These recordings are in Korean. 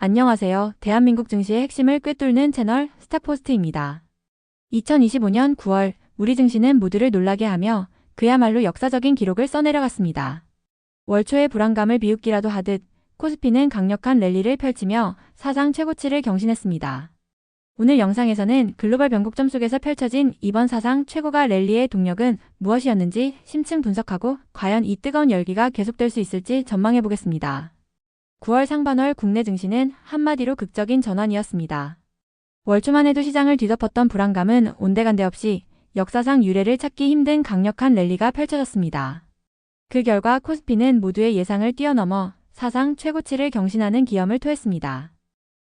안녕하세요. 대한민국 증시의 핵심을 꿰뚫는 채널 스타포스트입니다. 2025년 9월 우리 증시는 모두를 놀라게 하며 그야말로 역사적인 기록을 써내려갔습니다. 월초의 불안감을 비웃기라도 하듯 코스피는 강력한 랠리를 펼치며 사상 최고치를 경신했습니다. 오늘 영상에서는 글로벌 변곡점 속에서 펼쳐진 이번 사상 최고가 랠리의 동력은 무엇이었는지 심층 분석하고 과연 이 뜨거운 열기가 계속될 수 있을지 전망해보겠습니다. 9월 상반월 국내 증시는 한마디로 극적인 전환이었습니다. 월초만 해도 시장을 뒤덮었던 불안감은 온데간데 없이 역사상 유례를 찾기 힘든 강력한 랠리가 펼쳐졌습니다. 그 결과 코스피는 모두의 예상을 뛰어넘어 사상 최고치를 경신하는 기염을 토했습니다.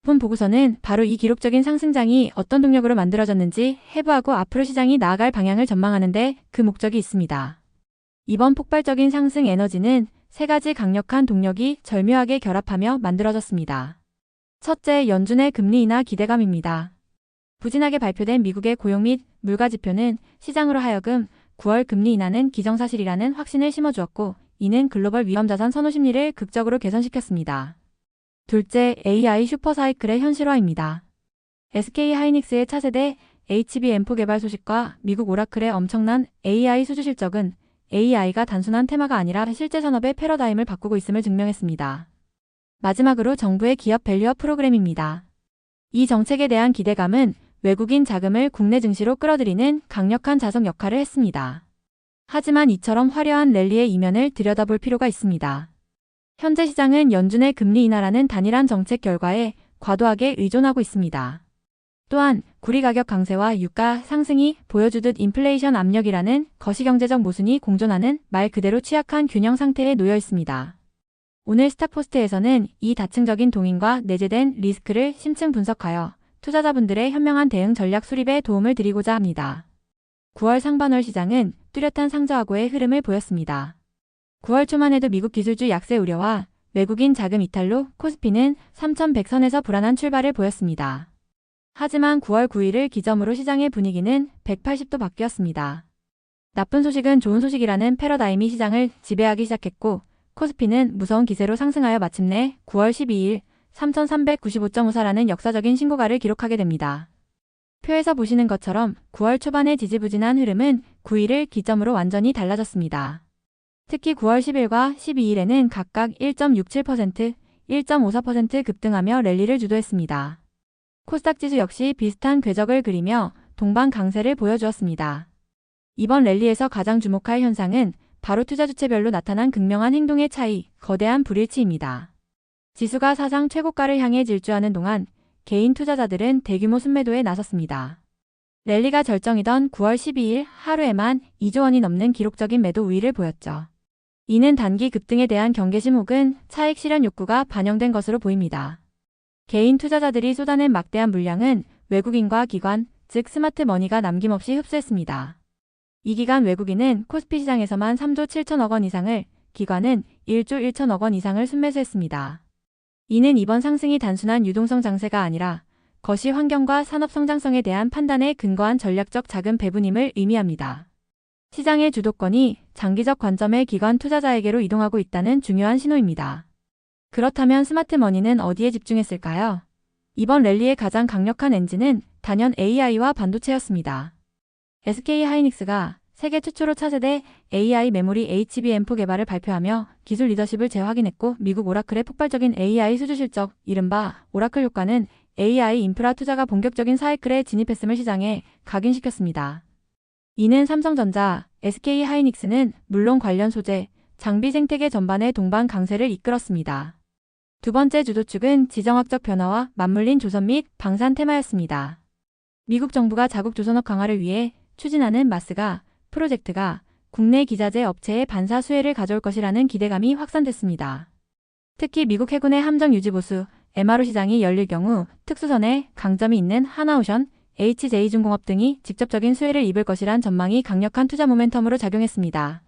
본 보고서는 바로 이 기록적인 상승장이 어떤 동력으로 만들어졌는지 해부하고 앞으로 시장이 나아갈 방향을 전망하는 데 그 목적이 있습니다. 이번 폭발적인 상승 에너지는 세 가지 강력한 동력이 절묘하게 결합하며 만들어졌습니다. 첫째, 연준의 금리 인하 기대감입니다. 부진하게 발표된 미국의 고용 및 물가 지표는 시장으로 하여금 9월 금리 인하는 기정사실이라는 확신을 심어주었고, 이는 글로벌 위험자산 선호 심리를 극적으로 개선시켰습니다. 둘째, AI 슈퍼사이클의 현실화입니다. SK하이닉스의 차세대 HBM4 개발 소식과 미국 오라클의 엄청난 AI 수주 실적은 AI가 단순한 테마가 아니라 실제 산업의 패러다임을 바꾸고 있음을 증명했습니다. 마지막으로 정부의 기업 밸류업 프로그램입니다. 이 정책에 대한 기대감은 외국인 자금을 국내 증시로 끌어들이는 강력한 자석 역할을 했습니다. 하지만 이처럼 화려한 랠리의 이면을 들여다볼 필요가 있습니다. 현재 시장은 연준의 금리 인하라는 단일한 정책 결과에 과도하게 의존하고 있습니다. 또한 구리 가격 강세와 유가 상승이 보여주듯 인플레이션 압력이라는 거시경제적 모순이 공존하는 말 그대로 취약한 균형 상태에 놓여 있습니다. 오늘 스타포스트에서는 이 다층적인 동인과 내재된 리스크를 심층 분석하여 투자자분들의 현명한 대응 전략 수립에 도움을 드리고자 합니다. 9월 상반월 시장은 뚜렷한 상저하고의 흐름을 보였습니다. 9월 초만 해도 미국 기술주 약세 우려와 외국인 자금 이탈로 코스피는 3,100선에서 불안한 출발을 보였습니다. 하지만 9월 9일을 기점으로 시장의 분위기는 180도 바뀌었습니다. 나쁜 소식은 좋은 소식이라는 패러다임이 시장을 지배하기 시작했고, 코스피는 무서운 기세로 상승하여 마침내 9월 12일 3,395.54라는 역사적인 신고가를 기록하게 됩니다. 표에서 보시는 것처럼 9월 초반의 지지부진한 흐름은 9일을 기점으로 완전히 달라졌습니다. 특히 9월 10일과 12일에는 각각 1.67%, 1.54% 급등하며 랠리를 주도했습니다. 코스닥 지수 역시 비슷한 궤적을 그리며 동반 강세를 보여주었습니다. 이번 랠리에서 가장 주목할 현상은 바로 투자 주체별로 나타난 극명한 행동의 차이, 거대한 불일치입니다. 지수가 사상 최고가를 향해 질주하는 동안 개인 투자자들은 대규모 순매도에 나섰습니다. 랠리가 절정이던 9월 12일 하루에만 2조 원이 넘는 기록적인 매도 우위를 보였죠. 이는 단기 급등에 대한 경계심 혹은 차익 실현 욕구가 반영된 것으로 보입니다. 개인 투자자들이 쏟아낸 막대한 물량은 외국인과 기관, 즉 스마트 머니가 남김없이 흡수했습니다. 이 기간 외국인은 코스피 시장에서만 3조 7천억 원 이상을, 기관은 1조 1천억 원 이상을 순매수했습니다. 이는 이번 상승이 단순한 유동성 장세가 아니라 거시 환경과 산업 성장성에 대한 판단에 근거한 전략적 자금 배분임을 의미합니다. 시장의 주도권이 장기적 관점의 기관 투자자에게로 이동하고 있다는 중요한 신호입니다. 그렇다면 스마트 머니는 어디에 집중했을까요? 이번 랠리의 가장 강력한 엔진은 단연 AI와 반도체였습니다. SK하이닉스가 세계 최초로 차세대 AI 메모리 HBM4 개발을 발표하며 기술 리더십을 재확인했고, 미국 오라클의 폭발적인 AI 수주 실적, 이른바 오라클 효과는 AI 인프라 투자가 본격적인 사이클에 진입했음을 시장에 각인시켰습니다. 이는 삼성전자, SK하이닉스는 물론 관련 소재, 장비 생태계 전반의 동반 강세를 이끌었습니다. 두 번째 주도축은 지정학적 변화와 맞물린 조선 및 방산 테마였습니다. 미국 정부가 자국 조선업 강화를 위해 추진하는 마스가 프로젝트가 국내 기자재 업체의 반사 수혜를 가져올 것이라는 기대감이 확산됐습니다. 특히 미국 해군의 함정 유지 보수, MRO 시장이 열릴 경우 특수선에 강점이 있는 하나오션, HJ중공업 등이 직접적인 수혜를 입을 것이란 전망이 강력한 투자 모멘텀으로 작용했습니다.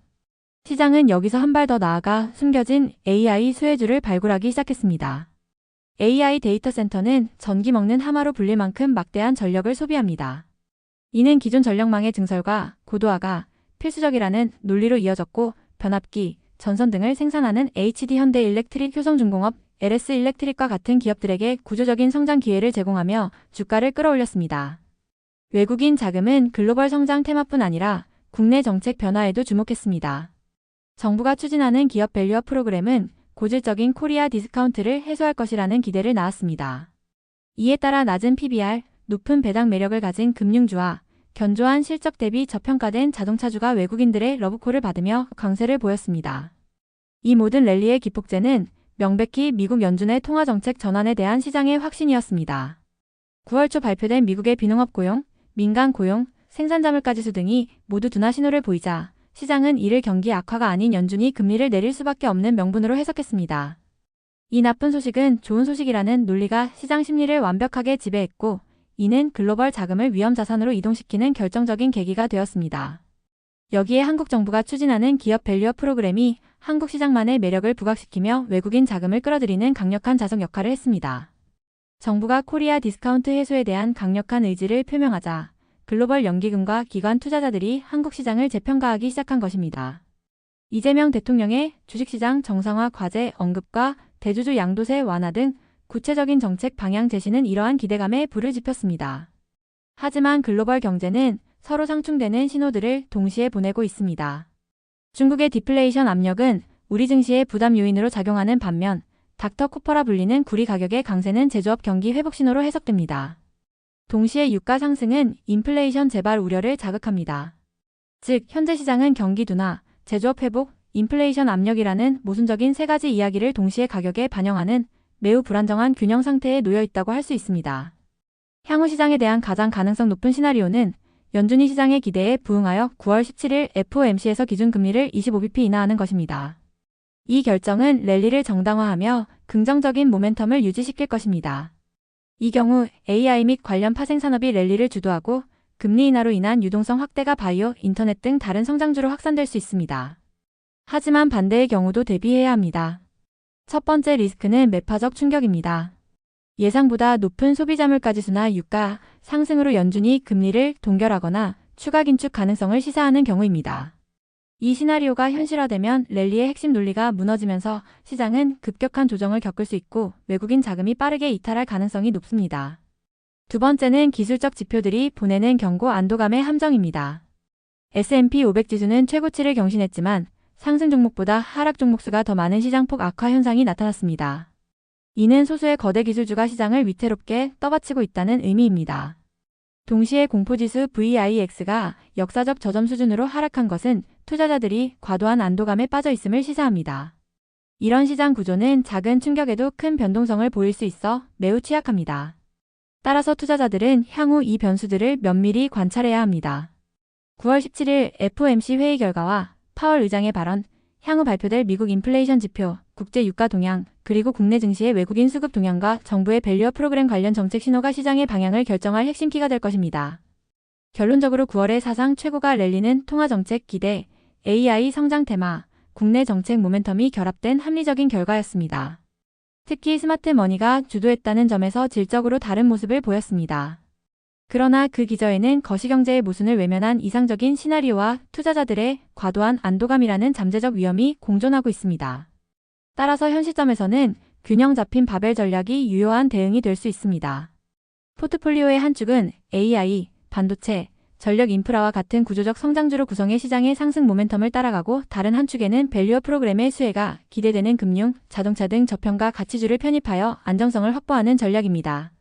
시장은 여기서 한 발 더 나아가 숨겨진 AI 수혜주를 발굴하기 시작했습니다. AI 데이터 센터는 전기 먹는 하마로 불릴 만큼 막대한 전력을 소비합니다. 이는 기존 전력망의 증설과 고도화가 필수적이라는 논리로 이어졌고, 변압기, 전선 등을 생산하는 HD 현대일렉트릭 효성중공업 LS 일렉트릭과 같은 기업들에게 구조적인 성장 기회를 제공하며 주가를 끌어올렸습니다. 외국인 자금은 글로벌 성장 테마뿐 아니라 국내 정책 변화에도 주목했습니다. 정부가 추진하는 기업 밸류업 프로그램은 고질적인 코리아 디스카운트를 해소할 것이라는 기대를 낳았습니다. 이에 따라 낮은 PBR, 높은 배당 매력을 가진 금융주와 견조한 실적 대비 저평가된 자동차주가 외국인들의 러브콜을 받으며 강세를 보였습니다. 이 모든 랠리의 기폭제는 명백히 미국 연준의 통화정책 전환에 대한 시장의 확신이었습니다. 9월 초 발표된 미국의 비농업 고용, 민간 고용, 생산자물가지수 등이 모두 둔화 신호를 보이자 시장은 이를 경기 악화가 아닌 연준이 금리를 내릴 수밖에 없는 명분으로 해석했습니다. 이 나쁜 소식은 좋은 소식이라는 논리가 시장 심리를 완벽하게 지배했고, 이는 글로벌 자금을 위험 자산으로 이동시키는 결정적인 계기가 되었습니다. 여기에 한국 정부가 추진하는 기업 밸류업 프로그램이 한국 시장만의 매력을 부각시키며 외국인 자금을 끌어들이는 강력한 자석 역할을 했습니다. 정부가 코리아 디스카운트 해소에 대한 강력한 의지를 표명하자 글로벌 연기금과 기관 투자자들이 한국 시장을 재평가하기 시작한 것입니다. 이재명 대통령의 주식시장 정상화 과제 언급과 대주주 양도세 완화 등 구체적인 정책 방향 제시는 이러한 기대감에 불을 지폈습니다. 하지만 글로벌 경제는 서로 상충되는 신호들을 동시에 보내고 있습니다. 중국의 디플레이션 압력은 우리 증시의 부담 요인으로 작용하는 반면 닥터 코퍼라 불리는 구리 가격의 강세는 제조업 경기 회복 신호로 해석됩니다. 동시에 유가 상승은 인플레이션 재발 우려를 자극합니다. 즉, 현재 시장은 경기 둔화, 제조업 회복, 인플레이션 압력이라는 모순적인 세 가지 이야기를 동시에 가격에 반영하는 매우 불안정한 균형 상태에 놓여 있다고 할 수 있습니다. 향후 시장에 대한 가장 가능성 높은 시나리오는 연준이 시장의 기대에 부응하여 9월 17일 FOMC에서 기준금리를 25bp 인하하는 것입니다. 이 결정은 랠리를 정당화하며 긍정적인 모멘텀을 유지시킬 것입니다. 이 경우 AI 및 관련 파생산업이 랠리를 주도하고 금리 인하로 인한 유동성 확대가 바이오, 인터넷 등 다른 성장주로 확산될 수 있습니다. 하지만 반대의 경우도 대비해야 합니다. 첫 번째 리스크는 매파적 충격입니다. 예상보다 높은 소비자물가지수나 유가 상승으로 연준이 금리를 동결하거나 추가 긴축 가능성을 시사하는 경우입니다. 이 시나리오가 현실화되면 랠리의 핵심 논리가 무너지면서 시장은 급격한 조정을 겪을 수 있고 외국인 자금이 빠르게 이탈할 가능성이 높습니다. 두 번째는 기술적 지표들이 보내는 경고 안도감의 함정입니다. S&P 500 지수는 최고치를 경신했지만 상승 종목보다 하락 종목 수가 더 많은 시장폭 악화 현상이 나타났습니다. 이는 소수의 거대 기술주가 시장을 위태롭게 떠받치고 있다는 의미입니다. 동시에 공포지수 VIX가 역사적 저점 수준으로 하락한 것은 투자자들이 과도한 안도감에 빠져 있음을 시사합니다. 이런 시장 구조는 작은 충격에도 큰 변동성을 보일 수 있어 매우 취약합니다. 따라서 투자자들은 향후 이 변수들을 면밀히 관찰해야 합니다. 9월 17일 FOMC 회의 결과와 파월 의장의 발언, 향후 발표될 미국 인플레이션 지표, 국제 유가 동향, 그리고 국내 증시의 외국인 수급 동향과 정부의 밸류업 프로그램 관련 정책 신호가 시장의 방향을 결정할 핵심 키가 될 것입니다. 결론적으로 9월의 사상 최고가 랠리는 통화정책 기대, AI 성장 테마, 국내 정책 모멘텀이 결합된 합리적인 결과였습니다. 특히 스마트 머니가 주도했다는 점에서 질적으로 다른 모습을 보였습니다. 그러나 그 기저에는 거시경제의 모순을 외면한 이상적인 시나리오와 투자자들의 과도한 안도감이라는 잠재적 위험이 공존하고 있습니다. 따라서 현 시점에서는 균형 잡힌 바벨 전략이 유효한 대응이 될 수 있습니다. 포트폴리오의 한 축은 AI, 반도체, 전력 인프라와 같은 구조적 성장주로 구성해 시장의 상승 모멘텀을 따라가고 다른 한 축에는 밸류업 프로그램의 수혜가 기대되는 금융, 자동차 등 저평가 가치주를 편입하여 안정성을 확보하는 전략입니다.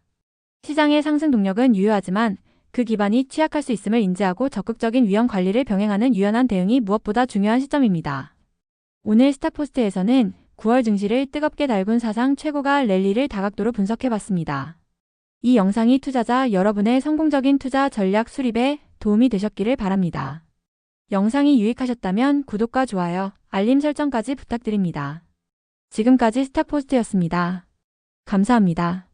시장의 상승 동력은 유효하지만 그 기반이 취약할 수 있음을 인지하고 적극적인 위험 관리를 병행하는 유연한 대응이 무엇보다 중요한 시점입니다. 오늘 스탁포스트에서는 9월 증시를 뜨겁게 달군 사상 최고가 랠리를 다각도로 분석해봤습니다. 이 영상이 투자자 여러분의 성공적인 투자 전략 수립에 도움이 되셨기를 바랍니다. 영상이 유익하셨다면 구독과 좋아요, 알림 설정까지 부탁드립니다. 지금까지 스탁포스트였습니다. 감사합니다.